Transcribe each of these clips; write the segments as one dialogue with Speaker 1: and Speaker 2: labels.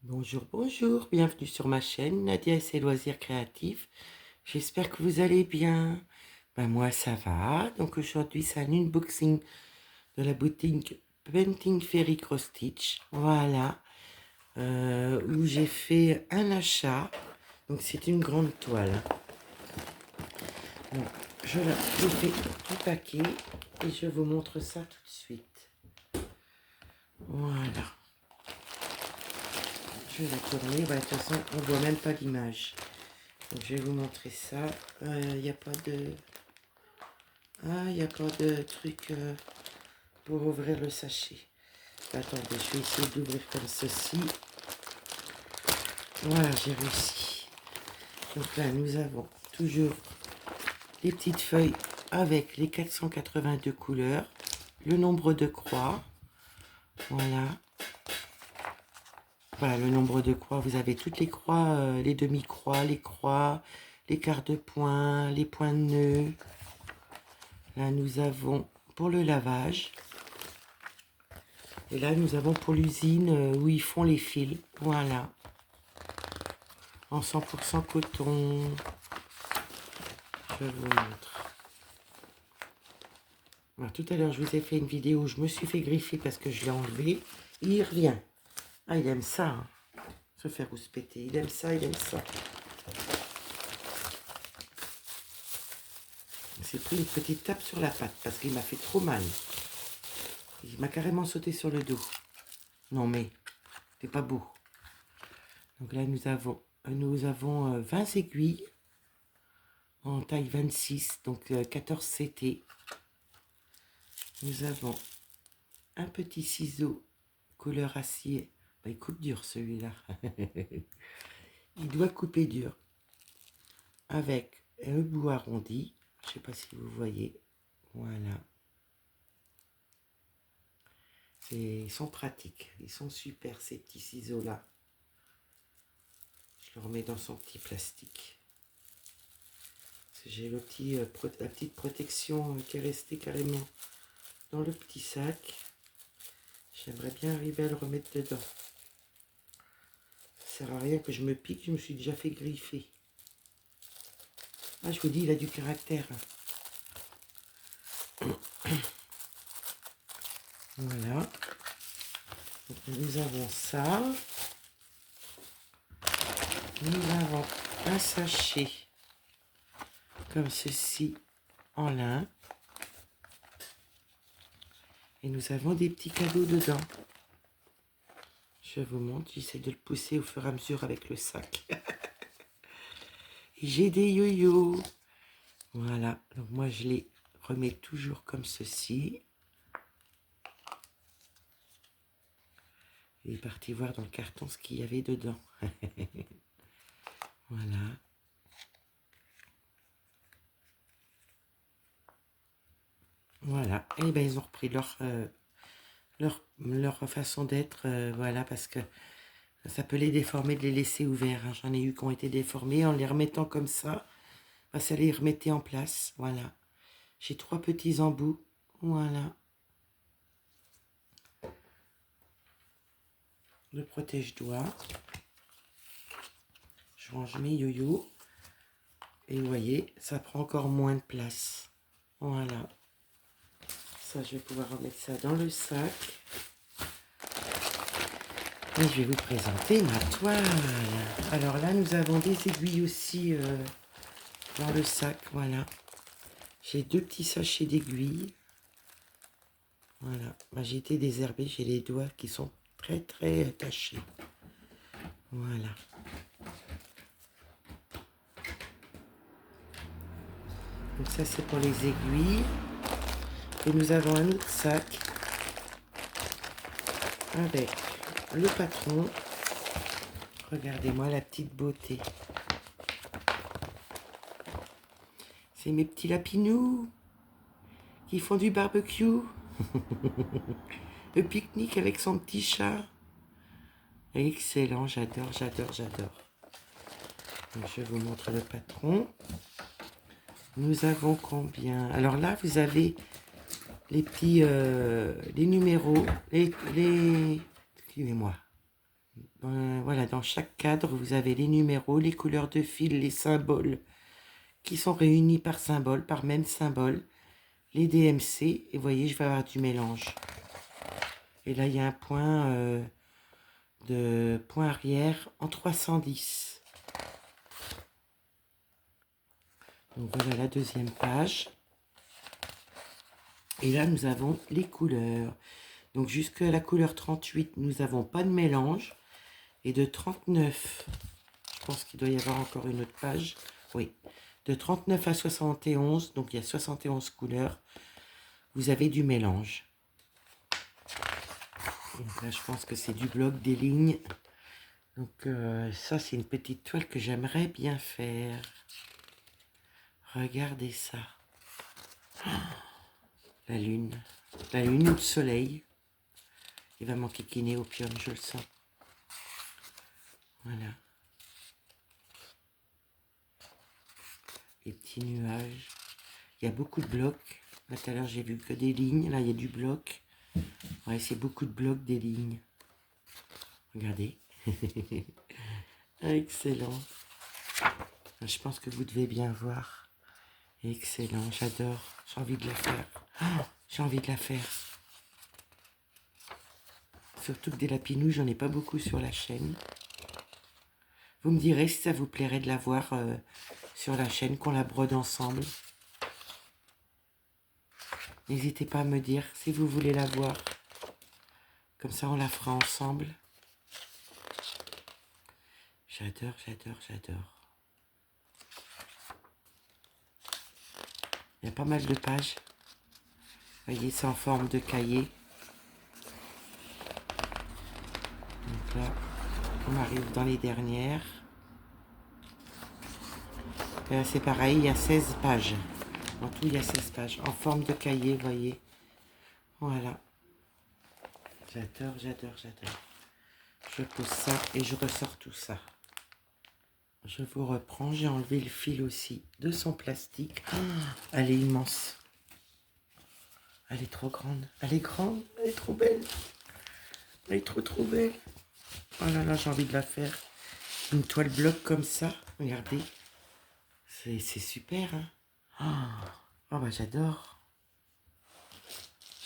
Speaker 1: Bonjour, bonjour, bienvenue sur ma chaîne Nadia et ses loisirs créatifs. J'espère que vous allez bien. Moi ça va. Donc aujourd'hui c'est un unboxing de la boutique Painting Fairy Cross Stitch. Voilà. Où j'ai fait un achat. Donc c'est une grande toile. Donc je fais tout paquet et je vous montre ça tout de suite. Voilà. Je vais la tourner. De toute façon on ne voit même pas l'image. Donc, je vais vous montrer ça. Il n'y a pas de... Ah, il n'y a pas de truc pour ouvrir le sachet. Attendez, je vais essayer d'ouvrir comme ceci. Voilà, j'ai réussi. Donc là, nous avons toujours les petites feuilles avec les 482 couleurs, le nombre de croix. Voilà. Voilà, le nombre de croix. Vous avez toutes les croix, les demi-croix, les quarts de points, les points de nœud. Là, nous avons pour le lavage. Et là, nous avons pour l'usine où ils font les fils. Voilà. En 100% coton. Je vous montre. Alors, tout à l'heure, je vous ai fait une vidéo où je me suis fait griffer parce que je l'ai enlevé. Et il revient. Ah, il aime ça. Hein. Se faire rouspéter. Il aime ça, il aime ça. Il s'est pris une petite tape sur la patte parce qu'il m'a fait trop mal. Il m'a carrément sauté sur le dos. Non, mais c'est pas beau. Donc là, nous avons 20 aiguilles en taille 26, donc 14 CT. Nous avons un petit ciseau couleur acier. Il coupe dur celui-là. Il doit couper dur. Avec un bout arrondi. Je ne sais pas si vous voyez. Voilà. Ils sont pratiques. Ils sont super ces petits ciseaux-là. Je le remets dans son petit plastique. J'ai la petite protection qui est restée carrément dans le petit sac. J'aimerais bien arriver à le remettre dedans. Ça sert à rien que je me pique, je me suis déjà fait griffer. Ah, je vous dis, il a du caractère. Voilà. Donc, nous avons ça. Nous avons un sachet comme ceci en lin. Et nous avons des petits cadeaux dedans. Je vous montre, j'essaie de le pousser au fur et à mesure avec le sac. Et j'ai des yo-yo. Voilà, donc moi je les remets toujours comme ceci. Il est parti voir dans le carton ce qu'il y avait dedans. Voilà. Voilà. Et bien ils ont repris leur façon d'être. Voilà, parce que ça peut les déformer de les laisser ouverts. Hein. J'en ai eu qui ont été déformés. En les remettant comme ça, ça les remettait en place. Voilà. J'ai 3 petits embouts. Voilà. Le protège-doigts. Je range mes yo-yo. Et vous voyez, ça prend encore moins de place. Voilà. Ça, je vais pouvoir remettre ça dans le sac. Et je vais vous présenter ma toile. Alors là, nous avons des aiguilles aussi dans le sac. Voilà. J'ai 2 petits sachets d'aiguilles. Voilà. J'ai été désherbée. J'ai les doigts qui sont très très tachés. Voilà. Donc ça, c'est pour les aiguilles. Et nous avons un autre sac avec le patron. Regardez-moi la petite beauté. C'est mes petits lapinous qui font du barbecue. Le pique-nique avec son petit chat. Excellent, j'adore, j'adore, j'adore. Je vous montre le patron. Nous avons combien? Alors là, vous avez les petits les numéros, excusez-moi, voilà, dans chaque cadre, vous avez les numéros, les couleurs de fil, les symboles qui sont réunis par symbole, par même symbole, les DMC, et vous voyez, je vais avoir du mélange. Et là, il y a un point de point arrière en 310. Donc voilà la deuxième page. Et là, nous avons les couleurs. Donc jusqu'à la couleur 38, nous n'avons pas de mélange. Et de 39, je pense qu'il doit y avoir encore une autre page. Oui, de 39 à 71, donc il y a 71 couleurs, vous avez du mélange. Donc là, je pense que c'est du bloc, des lignes. Donc ça, c'est une petite toile que j'aimerais bien faire. Regardez ça. La lune ou le soleil. Il va manquer kiné opium, je le sens. Voilà. Les petits nuages. Il y a beaucoup de blocs. Là, tout à l'heure, j'ai vu que des lignes. Là, il y a du bloc. Ouais, c'est beaucoup de blocs, des lignes. Regardez. Excellent. Je pense que vous devez bien voir. Excellent, j'adore. J'ai envie de la faire. Oh, j'ai envie de la faire. Surtout que des lapinous, j'en ai pas beaucoup sur la chaîne. Vous me direz si ça vous plairait de la voir sur la chaîne, qu'on la brode ensemble. N'hésitez pas à me dire si vous voulez la voir. Comme ça, on la fera ensemble. J'adore, j'adore, j'adore. Il y a pas mal de pages. Vous voyez, c'est en forme de cahier. Donc là, on arrive dans les dernières. C'est pareil, il y a 16 pages. En tout, il y a 16 pages. En forme de cahier, vous voyez. Voilà. J'adore, j'adore, j'adore. Je pose ça et je ressors tout ça. Je vous reprends. J'ai enlevé le fil aussi de son plastique. Oh, elle est immense. Elle est trop grande. Elle est grande. Elle est trop belle. Elle est trop trop belle. Oh là là, j'ai envie de la faire. Une toile bloc comme ça. Regardez. C'est super, hein. Oh bah j'adore.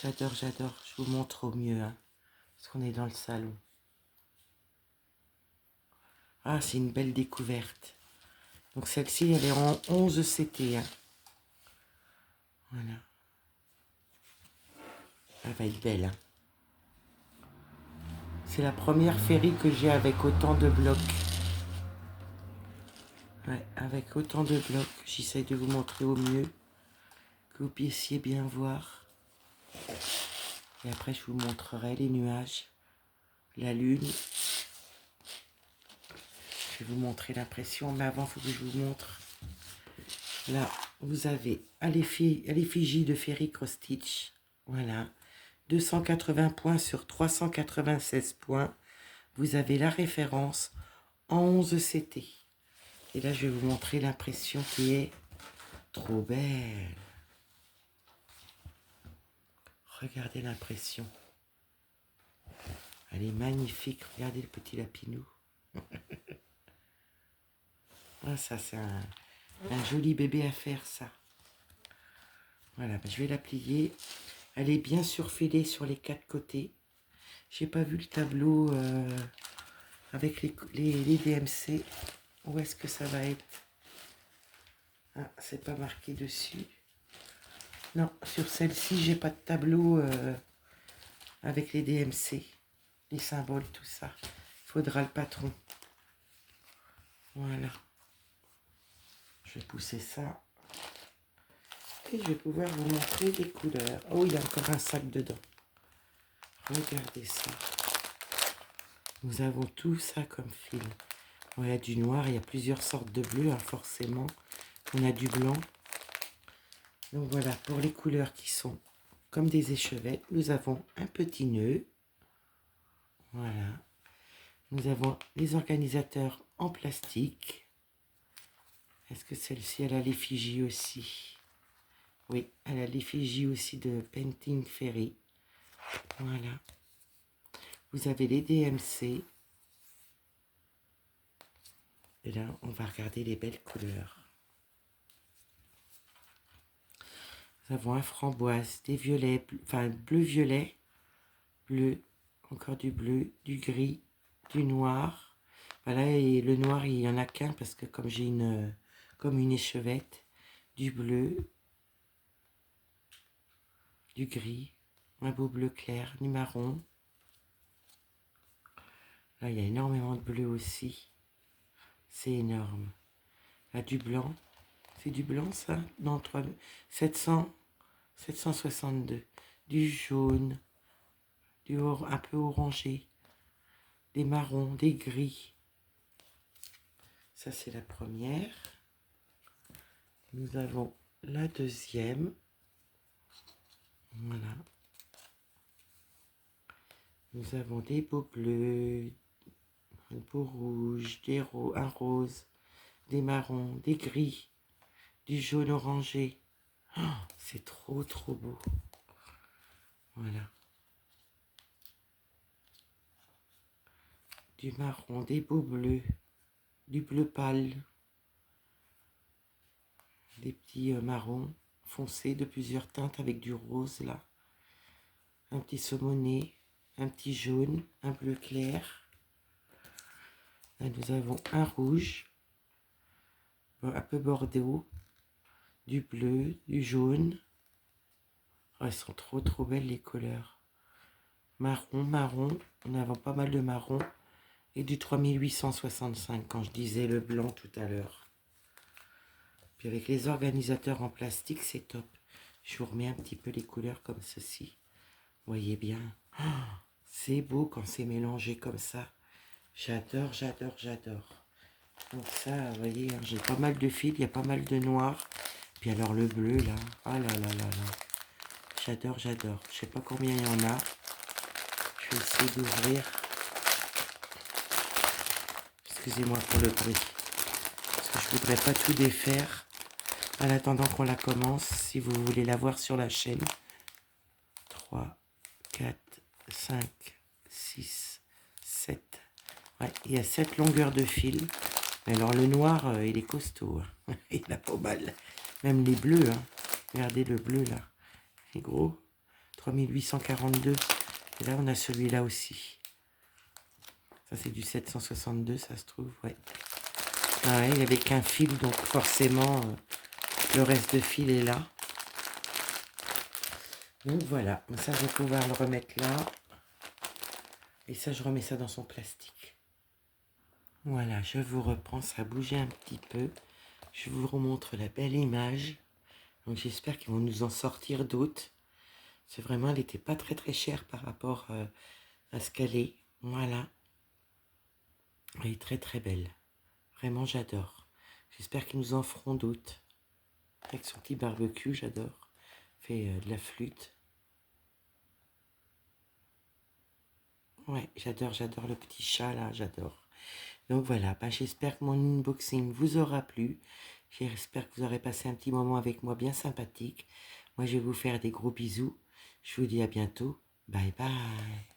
Speaker 1: J'adore, j'adore. Je vous montre au mieux, hein. Parce qu'on est dans le salon. Ah, c'est une belle découverte. Donc celle-ci, elle est en 11 CT, hein. Voilà. Elle va être belle, hein. C'est la première féerie que j'ai avec autant de blocs. Ouais, avec autant de blocs. J'essaie de vous montrer au mieux. Que vous puissiez bien voir. Et après, je vous montrerai les nuages. La lune. Je vais vous montrer l'impression. Mais avant, il faut que je vous montre. Là, vous avez à l'effigie de Fairy Cross Stitch. Voilà. 280 points sur 396 points. Vous avez la référence en 11 CT. Et là, je vais vous montrer l'impression qui est trop belle. Regardez l'impression. Elle est magnifique. Regardez le petit lapinou. Ah, ça, c'est un joli bébé à faire, ça. Voilà, ben, je vais la plier. Elle est bien surfilée sur les 4 côtés. J'ai pas vu le tableau avec les DMC. Où est-ce que ça va être? Ah, c'est pas marqué dessus. Non, sur celle-ci, j'ai pas de tableau avec les DMC. Les symboles, tout ça. Il faudra le patron. Voilà. Je vais pousser ça. Et je vais pouvoir vous montrer les couleurs. Oh, il y a encore un sac dedans. Regardez ça. Nous avons tout ça comme fil. Bon, il y a du noir, il y a plusieurs sortes de bleu, hein, forcément. On a du blanc. Donc voilà, pour les couleurs qui sont comme des échevettes, nous avons un petit nœud. Voilà. Nous avons les organisateurs en plastique. Est-ce que celle-ci, elle a l'effigie aussi? Oui, elle a l'effigie aussi de Painting Fairy. Voilà. Vous avez les DMC. Et là, on va regarder les belles couleurs. Nous avons un framboise, des violets, enfin bleu-violet, bleu, encore du bleu, du gris, du noir. Voilà, et le noir, il n'y en a qu'un parce que comme j'ai comme une échevette, du bleu, du gris, un beau bleu clair, du marron. Là, il y a énormément de bleu aussi. C'est énorme. Là, du blanc. C'est du blanc, ça? Non, 762. Du jaune, un peu orangé, des marrons, des gris. Ça, c'est la première. Nous avons la deuxième. Voilà. Nous avons des beaux bleus, un beau rouge, un rose, des marrons, des gris, du jaune orangé. Oh, c'est trop, trop beau. Voilà. Du marron, des beaux bleus, du bleu pâle, des petits marrons foncés de plusieurs teintes avec du rose là, un petit saumoné, un petit jaune, un bleu clair. Là, nous avons un rouge, un peu bordeaux, du bleu, du jaune. Oh, elles sont trop trop belles les couleurs. Marron, marron, on a pas mal de marron et du 3865 quand je disais le blanc tout à l'heure. Puis avec les organisateurs en plastique, c'est top. Je vous remets un petit peu les couleurs comme ceci. Vous voyez bien. Oh, c'est beau quand c'est mélangé comme ça. J'adore, j'adore, j'adore. Donc ça, vous voyez, hein, j'ai pas mal de fils, il y a pas mal de noir. Puis alors le bleu là, oh là là là là. J'adore, j'adore. Je sais pas combien il y en a. Je vais essayer d'ouvrir. Excusez-moi pour le bruit. Parce que je voudrais pas tout défaire. En attendant qu'on la commence, si vous voulez la voir sur la chaîne. 3, 4, 5, 6, 7. Ouais, il y a 7 longueurs de fil. Mais alors le noir, il est costaud. Hein. Il a pas mal. Même les bleus. Hein. Regardez le bleu là. Il est gros. 3842. Et là, on a celui-là aussi. Ça, c'est du 762, ça se trouve. Ouais. Ah ouais, il n'y avait qu'un fil, donc forcément, le reste de fil est là. Donc voilà. Ça, je vais pouvoir le remettre là. Et ça, je remets ça dans son plastique. Voilà, je vous reprends. Ça a bougé un petit peu. Je vous remontre la belle image. Donc j'espère qu'ils vont nous en sortir d'autres. C'est vraiment, elle n'était pas très très chère par rapport à ce qu'elle est. Voilà. Elle est très très belle. Vraiment, j'adore. J'espère qu'ils nous en feront d'autres. Avec son petit barbecue, j'adore. Fait de la flûte. Ouais, j'adore, j'adore le petit chat là, j'adore. Donc voilà, bah, j'espère que mon unboxing vous aura plu. J'espère que vous aurez passé un petit moment avec moi bien sympathique. Moi, je vais vous faire des gros bisous. Je vous dis à bientôt. Bye bye.